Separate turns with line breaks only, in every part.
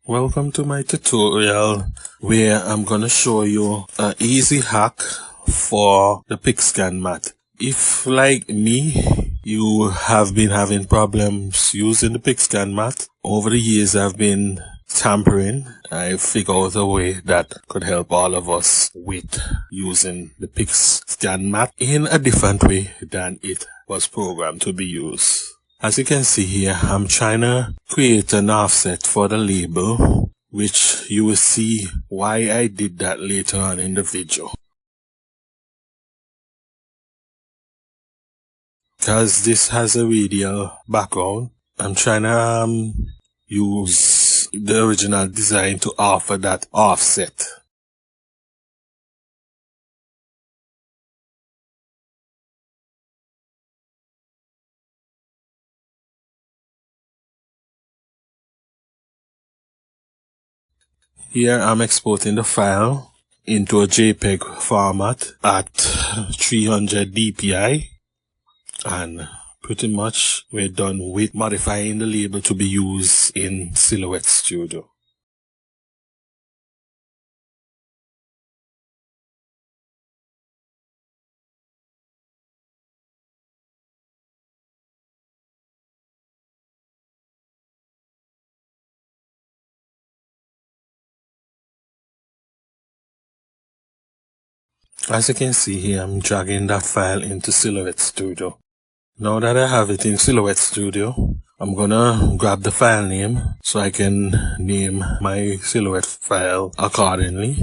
Welcome to my tutorial where I'm gonna show you an easy hack for the PixScan Mat. If, like me, you have been having problems using the PixScan Mat, over the years I've been tampering. I figured out a way that could help all of us with using the PixScan Mat in a different way than it was programmed to be used. As you can see here, I'm trying to create an offset for the label, which you will see why I did that later on in the video. Because this has a radial background, I'm trying to use the original design to offer that offset. Here I'm exporting the file into a JPEG format at 300 dpi, and pretty much we're done with modifying the label to be used in Silhouette Studio. As you can see here, I'm dragging that file into Silhouette Studio. Now that I have it in Silhouette Studio, I'm gonna grab the file name so I can name my Silhouette file accordingly.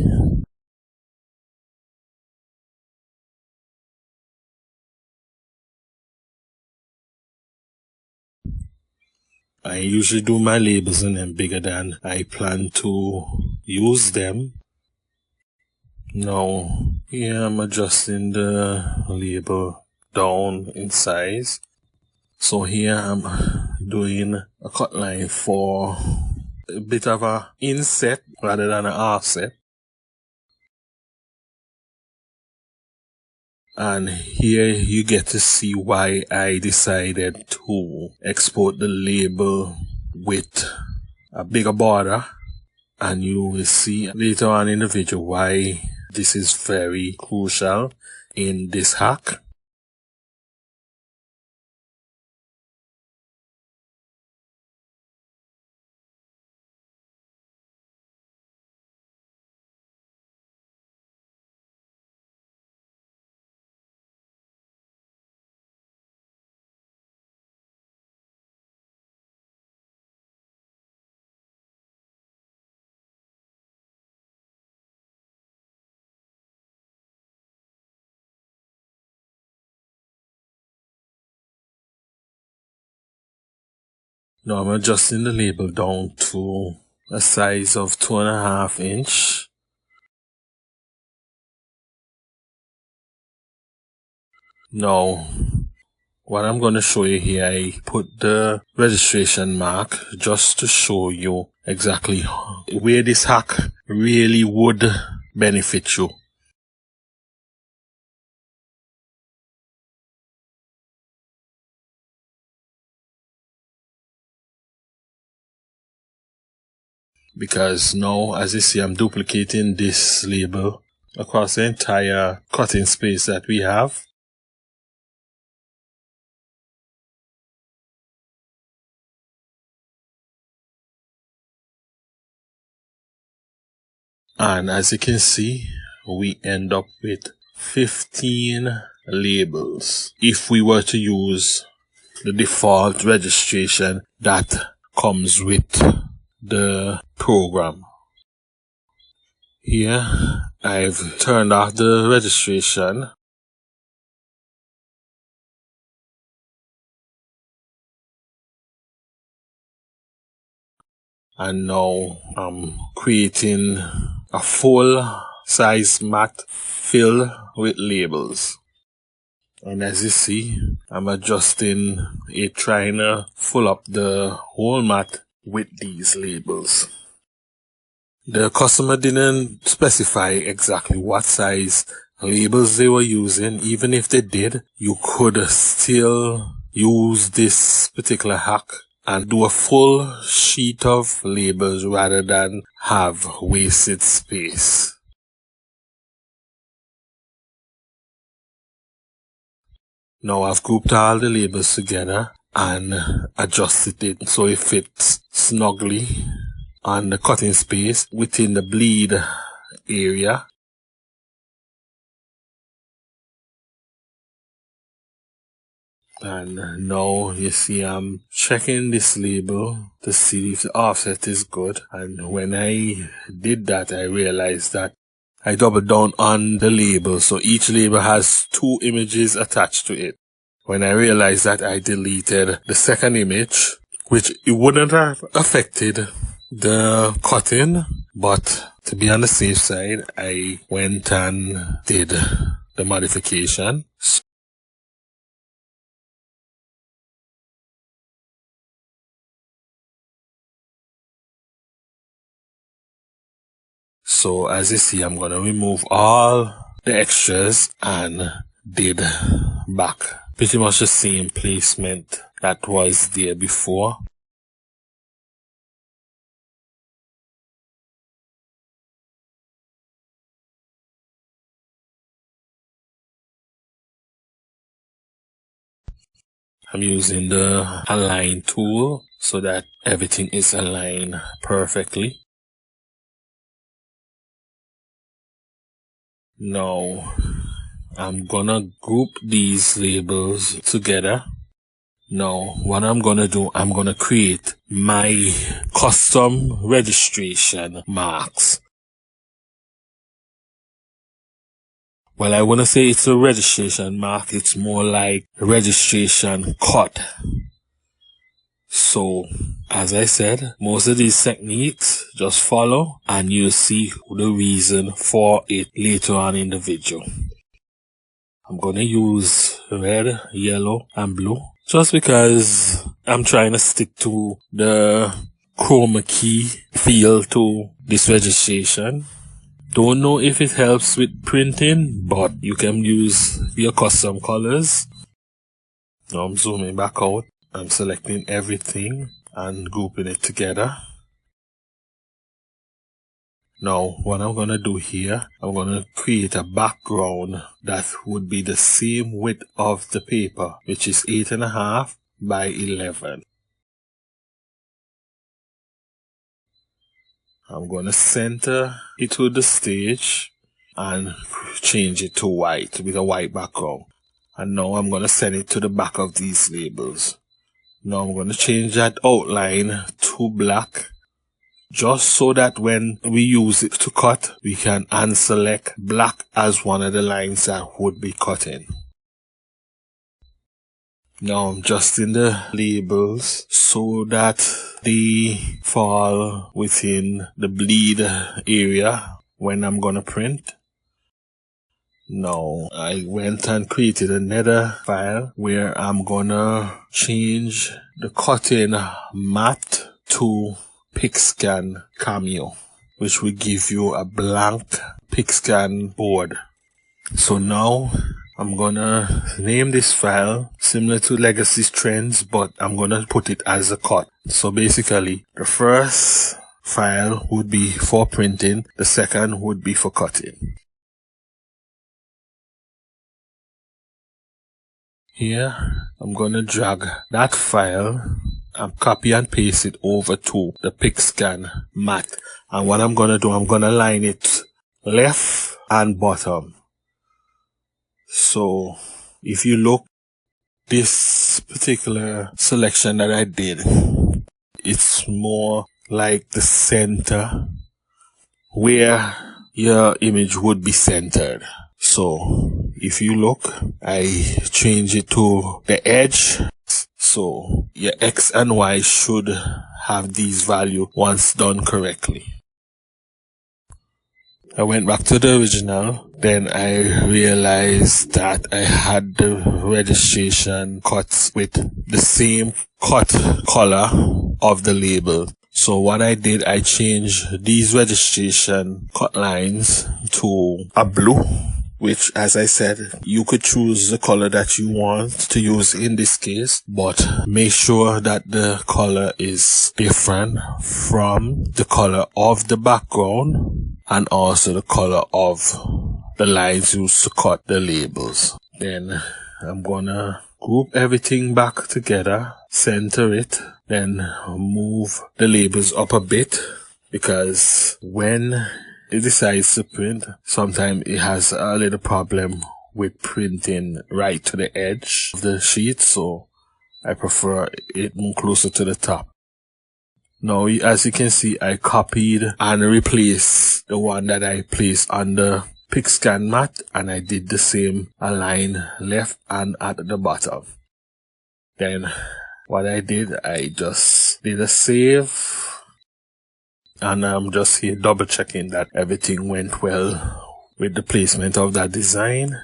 I usually do my labels in them bigger than I plan to use them. Now, here I'm adjusting the label down in size. So here I'm doing a cut line for a bit of a inset rather than an offset. And here you get to see why I decided to export the label with a bigger border, and you will see later on in the video why this is very crucial in this hack. Now I'm adjusting the label down to a size of 2.5 inch. Now, what I'm going to show you here, I put the registration mark just to show you exactly where this hack really would benefit you. Because now, as you see, I'm duplicating this label across the entire cutting space that we have. And as you can see, we end up with 15 labels if we were to use the default registration that comes with the program. Here I've turned off the registration, and now I'm creating a full size mat filled with labels. And as you see, I'm adjusting it, trying to fill up the whole mat with these labels. The customer didn't specify exactly what size labels they were using. Even if they did, you could still use this particular hack and do a full sheet of labels rather than have wasted space. Now I've grouped all the labels together and adjusted it so it fits snugly on the cutting space within the bleed area. And now you see I'm checking this label to see if the offset is good. And when I did that, I realized that I doubled down on the label. So each label has 2 images attached to it. When I realized that, I deleted the second image, which it wouldn't have affected the cutting, but to be on the safe side, I went and did the modification. So as you see, I'm going to remove all the extras and did back pretty much the same placement that was there before. I'm using the align tool so that everything is aligned perfectly. Now, I'm gonna group these labels together. Now, what I'm gonna do, I'm gonna create my custom registration marks. Well, I wouldn't say it's a registration mark, it's more like a registration cut. So, as I said, most of these techniques just follow and you'll see the reason for it later on in the video. I'm going to use red, yellow, and blue just because I'm trying to stick to the chroma key feel to this registration. Don't know if it helps with printing, but you can use your custom colors. Now I'm zooming back out. I'm selecting everything and grouping it together. Now, what I'm going to do here, I'm going to create a background that would be the same width of the paper, which is 8.5 by 11. I'm going to center it to the stage and change it to white with a white background. And now I'm going to send it to the back of these labels. Now I'm going to change that outline to black, just so that when we use it to cut, we can unselect black as one of the lines that would be cutting. Now I'm adjusting the labels so that they fall within the bleed area when I'm going to print. Now I went and created another file where I'm going to change the cutting mat to PixScan Cameo, which will give you a blank PixScan board. So now I'm gonna name this file similar to Legacy Trends, but I'm gonna put it as a cut. So basically, the first file would be for printing, the second would be for cutting. Here, I'm gonna drag that file and copy and paste it over to the PixScan Mat. And what I'm gonna do, I'm gonna line it left and bottom. So if you look, this particular selection that I did, it's more like the center where your image would be centered. So if you look, I change it to the edge. So your X and Y should have these values once done correctly. I went back to the original, then I realized that I had the registration cuts with the same cut color of the label. So what I did, I changed these registration cut lines to a blue, which, as I said, you could choose the color that you want to use in this case, but make sure that the color is different from the color of the background and also the color of the lines used to cut the labels. Then I'm gonna group everything back together, center it, then move the labels up a bit, because when it decides to print, sometimes it has a little problem with printing right to the edge of the sheet, so I prefer it more closer to the top. Now, as you can see, I copied and replaced the one that I placed on the PixScan Mat, and I did the same align left and at the bottom. Then what I did, I just did a save, and I'm just here double checking that everything went well with the placement of that design.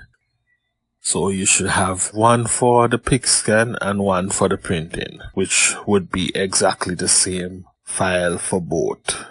So you should have one for the PixScan and one for the printing, which would be exactly the same file for both.